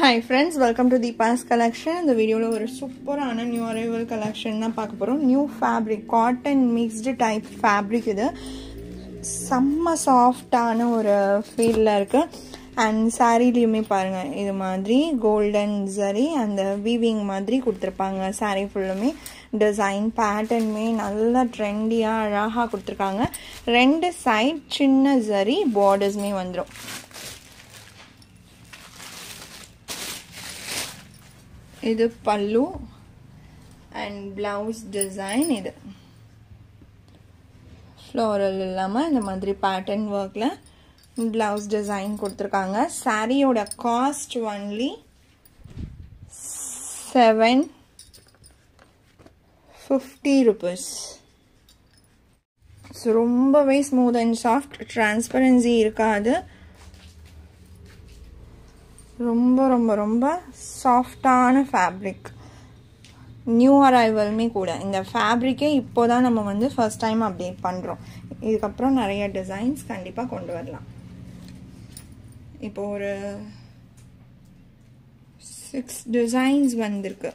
Hi friends, welcome to Deepa's collection. In the video la oru super ana new arrival collection na paakaporom. New fabric, cotton mixed type fabric idu. Samma soft ana oru feel la irukku. And saree liyume parunga idu madri golden zari and weaving madri kuduthirupanga. Saree fullume design pattern me nalla trendy ah alaga kuduthirukanga. Rendu side chinna zari borders me vandrum. This is pallu and blouse design. This floral illama indha madri pattern work la blouse design kuduthirukanga. Saree oda cost only 750 rupees. So rombave smooth and soft, transparency irukadu. ரொம்ப சாஃப்டான fabric. New arrival me கூட இந்த ஃபேப்ரிக்கே இப்போதான் நம்ம வந்து first time update பண்றோம். இதுக்கப்புறம் நிறைய டிசைன்ஸ் கண்டிப்பா கொண்டு வரலாம். இப்போ ஒரு 6 டிசைன்ஸ் வந்திருக்கு.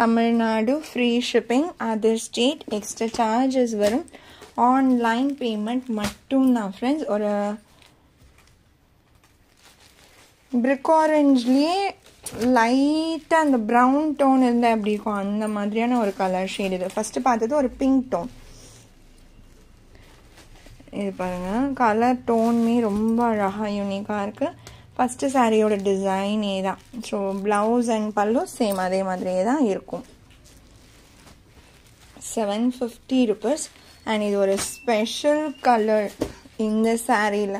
Tamil Nadu free shipping, other state extra charges வரும். Online payment mattum na friends. Or brick orange liye light and brown tone irundha appdi irukum andha madriyana or color shade idu. First paathathu or pink tone. Idu parunga color tone me romba alaga unique ah irukku. First saree oda design edha. So blouse and pallu same adhe madriye da irukum. 750 rupees. And இது ஒரு special colour இந்த சாரீல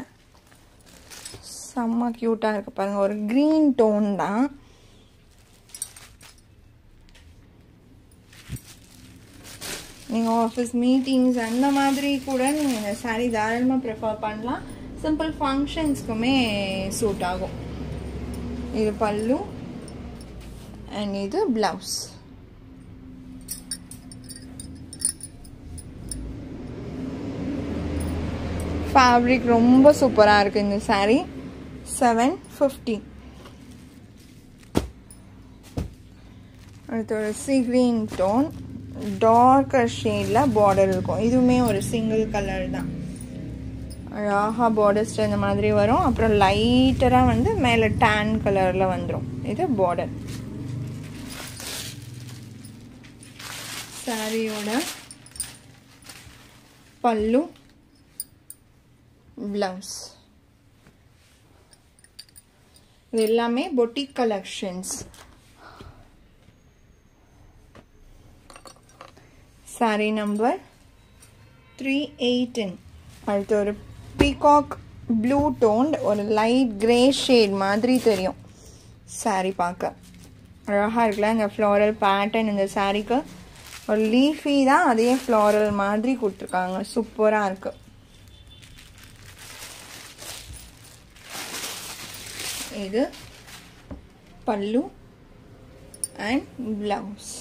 செம்ம கியூட்டா இருக்கு பாருங்க. ஒரு green tone தான். நீங்க ஆபீஸ் மீட்டிங்ஸ் அந்த மாதிரி கூட நீங்க இந்த சாரி தாராளமா ப்ரிஃபர் பண்ணலாம். சிம்பிள் ஃபங்க்ஷன்ஸ்க்குமே சூட் ஆகும். இது பல்லு and இது பிளவுஸ். Fabric ரொம்ப சூப்பரா இருக்கு இந்த saree. 750. அடுத்து ஒரு sea green tone darker shadeல border இருக்கும். இதுமே ஒரு single color தான். அழகா borders இந்த மாதிரி வரும். அப்புறம் லைட்டரா வந்து மேல tan கலர்ல வந்துரும். இது border. சாரியோட பல்லு blouse. இது எல்லாமே boutique collections. saree number 318. அடுத்து ஒரு peacock blue toned ஒரு light grey shade மாதிரி தெரியும் saree பார்க்க. அழகா இருக்குல்ல இந்த floral pattern. இந்த சாரீக்கு ஒரு leafy தான், அதே floral மாதிரி கொடுத்துருக்காங்க. சூப்பரா இருக்கு. இது பல்லு and blouse.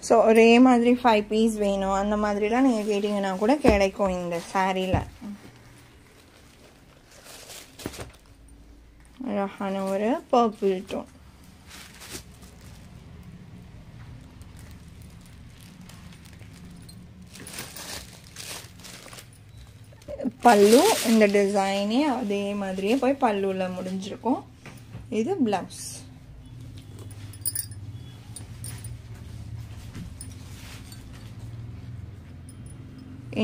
ஸோ ஒரே மாதிரி 5 பீஸ் வேணும் அந்த மாதிரிலாம் நீங்கள் கேட்டிங்கன்னா கூட கிடைக்கும் இந்த சாரீல. அழகான ஒரு பர்பிள் டோன். பல்லு இந்த டிசைனே அதே மாதிரியே போய் பல்லுல முடிஞ்சிருக்கும். இது பிளவுஸ்.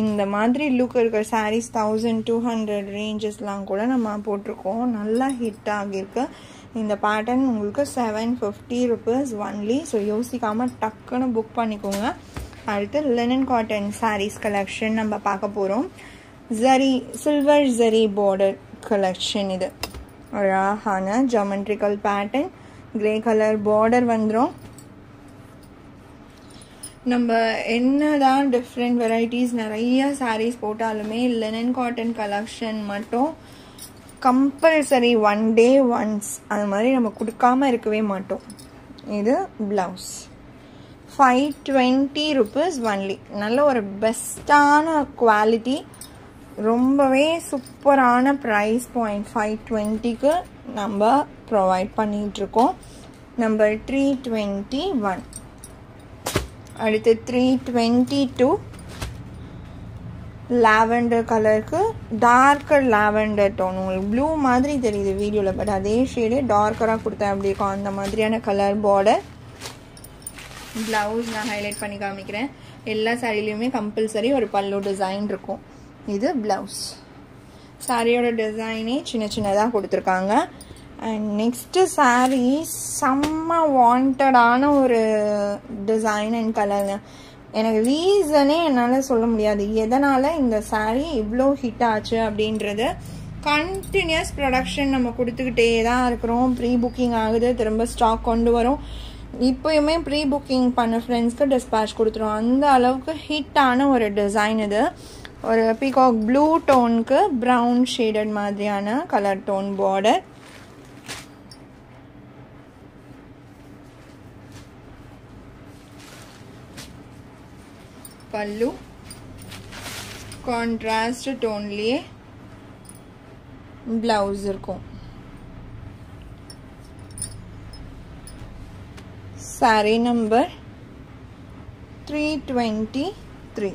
இந்த மாதிரி லுக் இருக்கிற சாரீஸ் 1200 ரேஞ்சஸ்லாம் கூட நம்ம போட்டிருக்கோம். நல்லா ஹிட் ஆகிருக்கு. இந்த பேட்டர்ன் உங்களுக்கு 750 rupees ஒன்லி. ஸோ யோசிக்காம டக்குன்னு புக் பண்ணிக்கோங்க. அடுத்து லினன் காட்டன் சாரீஸ் கலெக்ஷன் நம்ம பார்க்க போகிறோம். zari silver zari border collection. இது அழகான geometrical pattern, grey color border வந்துரும். நம்ம என்னதான் டிஃப்ரெண்ட் வெரைட்டிஸ் நிறைய sarees போட்டாலுமே linen cotton collection மட்டும் கம்பல்சரி ஒன் டே ஒன்ஸ் அது மாதிரி நம்ம கொடுக்காம இருக்கவே மாட்டோம். இது பிளவுஸ். 520 rupees only. நல்ல ஒரு பெஸ்ட்டான குவாலிட்டி, ரொம்பவே சூப்பரான ப்ரைஸ் பாயிண்ட். 520க்கு நம்ம ப்ரொவைட் பண்ணிகிட்ருக்கோம். நம்பர் 321. அடுத்து 322 லாவெண்டர் கலருக்கு டார்க்கர் லாவெண்டர் டோன். உங்களுக்கு ப்ளூ மாதிரி தெரியுது வீடியோவில், பட் அதே ஷேடு டார்க்கராக கொடுத்தேன் அப்படி இருக்கும். அந்த மாதிரியான கலர் பார்டர். ப்ளவுஸ் நான் ஹைலைட் பண்ணி காமிக்கிறேன். எல்லா சாரிலையுமே கம்பல்சரி ஒரு பல்லு டிசைன் இருக்கும். இது ப்ளவுஸ். சாரியோட டிசைனே சின்ன சின்னதாக கொடுத்துருக்காங்க. அண்ட் நெக்ஸ்ட்டு சாரீ செம்ம வாண்டடான ஒரு டிசைன் அண்ட் கலருங்க. எனக்கு ரீசனே என்னால் சொல்ல முடியாது எதனால் இந்த சாரீ இவ்வளோ ஹிட் ஆச்சு அப்படின்றது. கண்டினியூஸ் ப்ரொடக்ஷன் நம்ம கொடுத்துக்கிட்டே தான் இருக்கிறோம். ப்ரீ புக்கிங் ஆகுது, திரும்ப ஸ்டாக் கொண்டு வரும். இப்போயுமே ப்ரீ புக்கிங் பண்ண ஃப்ரெண்ட்ஸ்க்கு டிஸ்பேச் கொடுத்துரும். அந்த அளவுக்கு ஹிட்டான ஒரு டிசைன் இது. ஒரு பீகாக் ப்ளூ டோனுக்கு ப்ரௌன் ஷேடட் மாதிரியான கலர் டோன் பார்டர். பல்லு கான்ட்ராஸ்ட் டோன்லேயே ப்ளவுஸ் இருக்கும். Sorry number 323.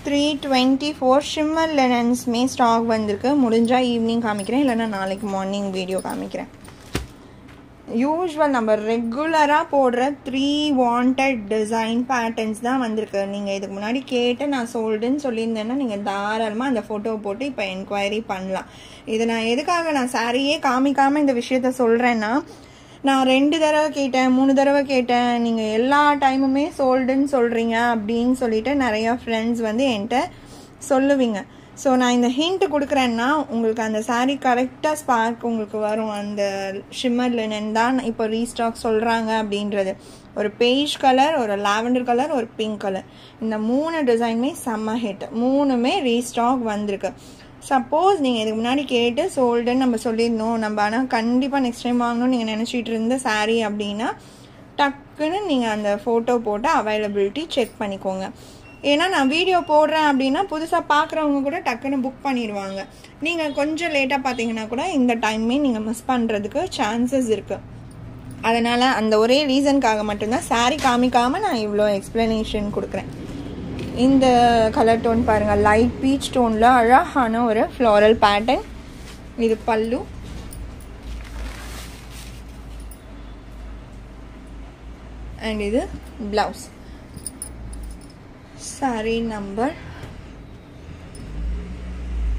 324 ஷிம்மர் லெனன்ஸ்மே ஸ்டாக் வந்திருக்கு. முடிஞ்சால் ஈவினிங் காமிக்கிறேன், இல்லைன்னா நாளைக்கு மார்னிங் வீடியோ காமிக்கிறேன். யூஸ்வல் நம்ம ரெகுலராக போடுற 3 வாண்டட் டிசைன் பேட்டர்ன்ஸ் தான் வந்திருக்கு. நீங்கள் இதுக்கு முன்னாடி கேட்டு நான் சோல்டுன்னு சொல்லியிருந்தேன்னா நீங்கள் தாராளமாக அந்த ஃபோட்டோவை போட்டு இப்போ என்கொயரி பண்ணலாம். இது நான் எதுக்காக நான் சாரியே காமிக்காமல் இந்த விஷயத்த சொல்கிறேன்னா, நான் 2 தடவை கேட்டேன், 3 தடவை கேட்டேன், நீங்கள் எல்லா டைமுமே சோல்டுன்னு சொல்கிறீங்க அப்படின்னு சொல்லிட்டு நிறையா ஃப்ரெண்ட்ஸ் வந்து என்கிட்ட சொல்லுவீங்க. ஸோ நான் இந்த ஹிண்ட் கொடுக்குறேன்னா உங்களுக்கு அந்த சாரீ கரெக்டாக ஸ்பார்க் உங்களுக்கு வரும். அந்த ஷிம்மர் லினன் தான் இப்போ ரீஸ்டாக் சொல்கிறாங்க அப்படின்றது. ஒரு பேஜ் கலர், ஒரு லாவெண்டர் கலர், ஒரு பிங்க் கலர், இந்த 3 டிசைனுமே செம்ம ஹிட். 3மே ரீஸ்டாக் வந்திருக்கு. சப்போஸ் நீங்கள் இதுக்கு முன்னாடி கேட்டு சோல்டுன்னு நம்ம சொல்லியிருந்தோம், நம்ம ஆனால் கண்டிப்பாக நெக்ஸ்ட் டைம் வாங்கணும்னு நீங்கள் நினச்சிட்டு இருந்த சாரீ அப்படின்னா டக்குன்னு நீங்கள் அந்த ஃபோட்டோ போட்டு அவைலபிலிட்டி செக் பண்ணிக்கோங்க. ஏன்னா நான் வீடியோ போடுறேன் அப்படின்னா புதுசாக பார்க்குறவங்க கூட டக்குன்னு புக் பண்ணிடுவாங்க. நீங்கள் கொஞ்சம் லேட்டாக பார்த்தீங்கன்னா கூட இந்த டைமே நீங்கள் மிஸ் பண்ணுறதுக்கு சான்சஸ் இருக்குது. அதனால் அந்த ஒரே ரீசனுக்காக மட்டும்தான் சாரீ காமிக்காமல் நான் இவ்வளோ எக்ஸ்ப்ளனேஷன் கொடுக்குறேன். இந்த கலர் டோன் பாருங்கள், லைட் பீச் டோனில் அழகான ஒரு ஃப்ளோரல் பேட்டர்ன். இது பல்லு. அண்ட் இது ப்ளவுஸ். Sorry number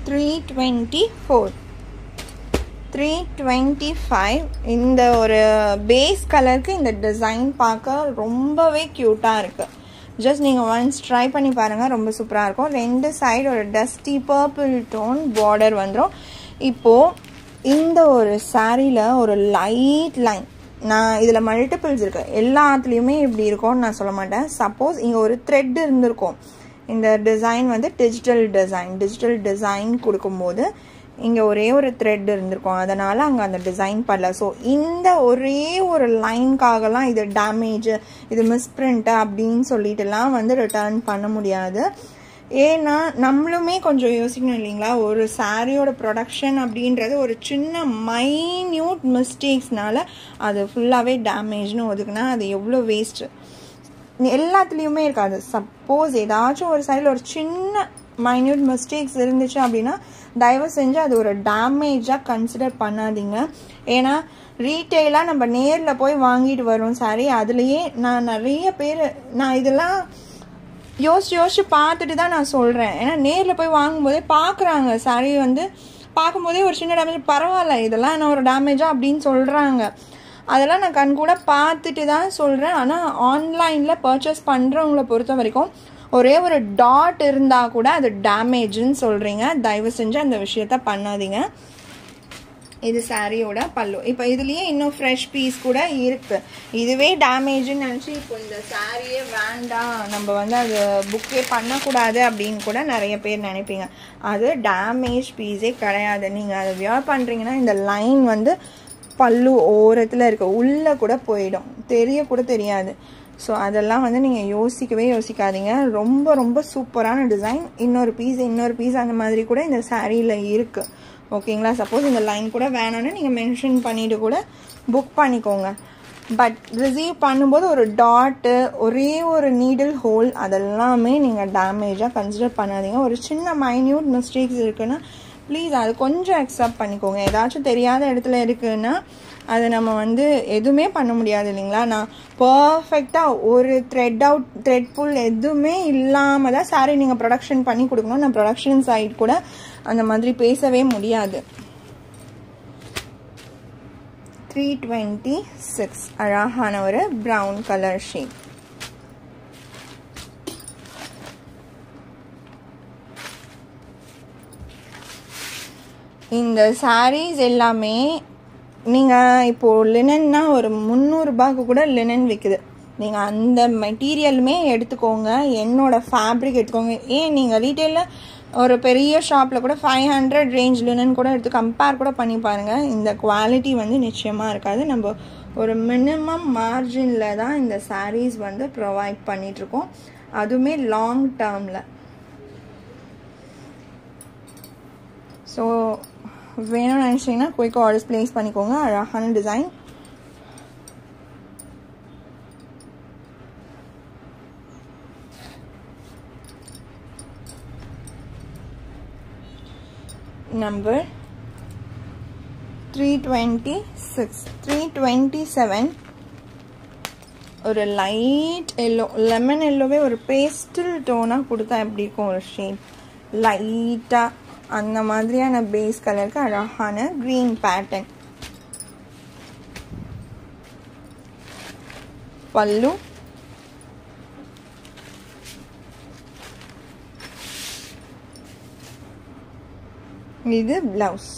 324. 325. இந்த ஒரு பேஸ் கலருக்கு இந்த டிசைன் பார்க்க ரொம்பவே க்யூட்டாக இருக்குது. ஜஸ்ட் நீங்கள் ஒன்ஸ் ட்ரை பண்ணி பாருங்கள், ரொம்ப சூப்பராக இருக்கும். 2 சைடு ஒரு டஸ்டி பர்பிள் டோன் பார்டர் வந்துடும். இப்போது இந்த ஒரு சாரியில் ஒரு லைட் லைன், நான் இதில் மல்டிபிள்ஸ் இருக்குது, எல்லாத்துலேயுமே இப்படி இருக்கும்னு நான் சொல்ல மாட்டேன். சப்போஸ் இங்கே ஒரு த்ரெட் இருந்திருக்கும். இந்த டிசைன் வந்து டிஜிட்டல் டிசைன் கொடுக்கும்போது இங்கே ஒரே ஒரு த்ரெட் இருந்திருக்கும், அதனால் அங்கே அந்த டிசைன் பண்ணல. ஸோ இந்த ஒரே ஒரு லைனுக்காகலாம் இது டேமேஜ், இது மிஸ்பிரிண்ட்டு அப்படின்னு சொல்லிட்டுலாம் வந்து ரிட்டர்ன் பண்ண முடியாது. ஏன்னா நம்மளுமே கொஞ்சம் யோசிக்கணும் இல்லைங்களா. ஒரு சாரியோட ப்ரொடக்ஷன் அப்படின்றது ஒரு சின்ன மைன்யூட் மிஸ்டேக்ஸ்னால அது ஃபுல்லாகவே டேமேஜ்னு ஒதுக்குனா அது எவ்வளோ வேஸ்ட்டு. எல்லாத்துலேயுமே இருக்காது. சப்போஸ் ஏதாச்சும் ஒரு சைடில் ஒரு சின்ன மைன்யூட் மிஸ்டேக்ஸ் இருந்துச்சு அப்படின்னா தயவு செஞ்சு அது ஒரு டேமேஜாக கன்சிடர் பண்ணாதீங்க. ஏன்னா ரீட்டெயிலாக நம்ம நேரில் போய் வாங்கிட்டு வரோம் சாரி. அதுலேயே நான் நிறைய பேர் நான் இதெல்லாம் யோசிச்சு பார்த்துட்டு தான் நான் சொல்கிறேன். ஏன்னா நேரில் போய் வாங்கும்போதே பார்க்குறாங்க, சாரி வந்து பார்க்கும்போதே ஒரு சின்ன டேமேஜ், பரவாயில்ல இதெல்லாம் என்ன ஒரு டேமேஜாக அப்படின்னு சொல்கிறாங்க. அதெல்லாம் நான் கண் கூட பார்த்துட்டு தான் சொல்கிறேன். ஆனால் ஆன்லைனில் பர்ச்சேஸ் பண்ணுறவங்கள பொறுத்த வரைக்கும் ஒரே ஒரு டாட் இருந்தால் கூட அது டேமேஜுன்னு சொல்கிறீங்க. தயவு செஞ்சு அந்த விஷயத்த பண்ணாதீங்க. இது சாரியோட பல்லு. இப்போ இதுலேயே இன்னும் ஃப்ரெஷ் பீஸ் கூட இருக்குது. இதுவே டேமேஜுன்னு நினச்சி இப்போ இந்த சாரியே வேண்டாம், நம்ம வந்து அது புக்கே பண்ணக்கூடாது அப்படின்னு கூட நிறைய பேர் நினைப்பீங்க. அது டேமேஜ் பீஸே கிடையாது. நீங்கள் அதை வியர் பண்ணுறீங்கன்னா இந்த லைன் வந்து பல்லு ஓரத்தில் இருக்க உள்ளே கூட போயிடும், கூட தெரியாது. ஸோ அதெல்லாம் வந்து நீங்கள் யோசிக்கவே யோசிக்காதீங்க. ரொம்ப ரொம்ப சூப்பரான டிசைன். இன்னொரு பீஸ் அந்த மாதிரி கூட இந்த சாரியில் இருக்குது. ஓகேங்களா? சப்போஸ் இந்த லைன் கூட வேணும்னு நீங்கள் மென்ஷன் பண்ணிவிட்டு கூட புக் பண்ணிக்கோங்க. பட் ரிசீவ் பண்ணும்போது ஒரு டாட்டு, ஒரே ஒரு நீடில் ஹோல், அதெல்லாமே நீங்கள் டேமேஜாக கன்சிடர் பண்ணாதீங்க. ஒரு சின்ன மைன்யூட் மிஸ்டேக்ஸ் இருக்குன்னா ப்ளீஸ் அது கொஞ்சம் அக்செப்ட் பண்ணிக்கோங்க. ஏதாச்சும் தெரியாத இடத்துல இருக்குன்னா அது நம்ம வந்து எதுவுமே பண்ண முடியாது இல்லைங்களா? நான் பர்ஃபெக்டாக ஒரு த்ரெட் புல் எதுவுமே இல்லாமல் தான் சாரி நீங்கள் ப்ரொடக்ஷன் பண்ணி கொடுக்கணும். நான் ப்ரொடக்ஷன் சைட் கூட அந்த மாதிரி பேசவே முடியாது. 326 அழகான ஒரு ப்ரௌன் கலர் ஷேட். இந்த சாரீஸ் எல்லாமே நீங்கள் இப்போது லினன்னா ஒரு 300 ரூபாய்க்கு கூட லினன் விற்குது. நீங்கள் அந்த மெட்டீரியலுமே எடுத்துக்கோங்க, என்னோடய ஃபேப்ரிக் எடுத்துக்கோங்க. ஏன் நீங்கள் ரீட்டெயிலில் ஒரு பெரிய ஷாப்பில் கூட 500 ரேஞ்ச் லினன் கூட எடுத்து கம்பேர் கூட பண்ணி பாருங்கள். இந்த குவாலிட்டி வந்து நிச்சயமாக இருக்காது. நம்ம ஒரு மினிமம் மார்ஜினில் தான் இந்த சாரீஸ் வந்து ப்ரொவைட் பண்ணிகிட்ருக்கோம், அதுவுமே லாங் டேர்மில். ஸோ வேணும்னு நினச்சிங்கன்னா குயிக்காக ஆர்டர்ஸ் ப்ளேஸ் பண்ணிக்கோங்க. அழகான டிசைன். நம்பர் 326 327 ஒரு லைட் எல்லோ, லெமன் எல்லோவே ஒரு பேஸ்டல் டோனாக கொடுத்தா எப்படி இருக்கும் ஒரு ஷேட், லைட்டாக அந்த மாதிரியான பேஸ் கலருக்கு அழகான கிரீன் பேட்டர்ன். பல்லு, இது blouse.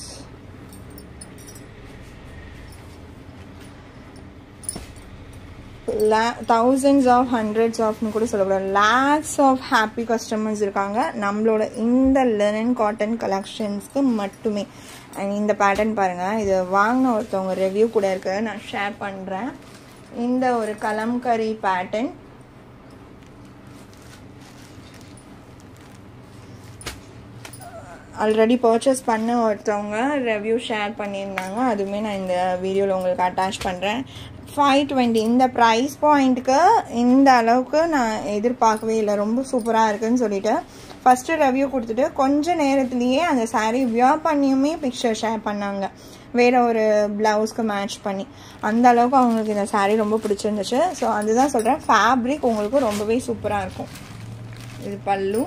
thousands of hundreds of கூட சொல்லக்கூடாது, lakhs of happy customers இருக்காங்க நம்மளோட இந்த லினன் காட்டன் கலெக்ஷன்ஸ்க்கு மட்டுமே. அண்ட் இந்த பேட்டர்ன் பாருங்கள், இது வாங்கின ஒருத்தவங்க ரிவ்யூ கூட இருக்கு, நான் ஷேர் பண்ணுறேன். இந்த ஒரு கலம்கரி பேட்டர்ன் ஆல்ரெடி பர்ச்சேஸ் பண்ண ஒருத்தவங்க ரிவ்யூ ஷேர் பண்ணியிருந்தாங்க, அதுவுமே நான் இந்த வீடியோவில் உங்களுக்கு அட்டாச் பண்ணுறேன். 520 இந்த ப்ரைஸ் பாயிண்ட்டுக்கு இந்த அளவுக்கு நான் எதிர்பார்க்கவே இல்லை. ரொம்ப சூப்பராக இருக்குதுன்னு சொல்லிட்டு ஃபஸ்ட்டு ரிவ்யூ கொடுத்துட்டு கொஞ்ச நேரத்துலேயே அந்த சாரீ வியர் பண்ணியுமே பிக்சர் ஷேர் பண்ணாங்க, வேறு ஒரு ப்ளவுஸ்க்கு மேட்ச் பண்ணி. அந்த அளவுக்கு அவங்களுக்கு இந்த சாரீ ரொம்ப பிடிச்சிருந்துச்சு. ஸோ அதுதான் சொல்கிறேன், ஃபேப்ரிக் உங்களுக்கு ரொம்பவே சூப்பராக இருக்கும். இது பல்லு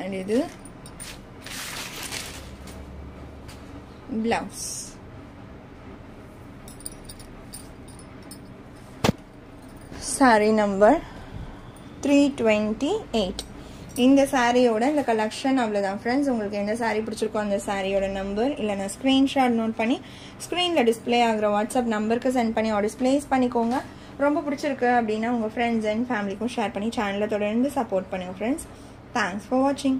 அண்ட் இது பிளவுஸ். சாரீ நம்பர் 328. இந்த சாரியோட இந்த கலெக்ஷன் அவ்வளோதான் ஃப்ரெண்ட்ஸ். உங்களுக்கு எந்த சாரீ பிடிச்சிருக்கோ அந்த சாரியோட நம்பர் இல்லைனா ஸ்க்ரீன்ஷாட் நோட் பண்ணி ஸ்க்ரீனில் டிஸ்பிளே ஆகிற வாட்ஸ்அப் நம்பருக்கு சென்ட் பண்ணி ஆர்டர்ஸ் ப்ளேஸ் பண்ணிக்கோங்க. ரொம்ப பிடிச்சிருக்கு அப்படின்னா உங்கள் ஃப்ரெண்ட்ஸ் அண்ட் ஃபேமிலிக்கும் ஷேர் பண்ணி சேனலை தொடர்ந்து சப்போர்ட் பண்ணுங்கள் ஃப்ரெண்ட்ஸ். தேங்க்ஸ் ஃபார் வாட்சிங்.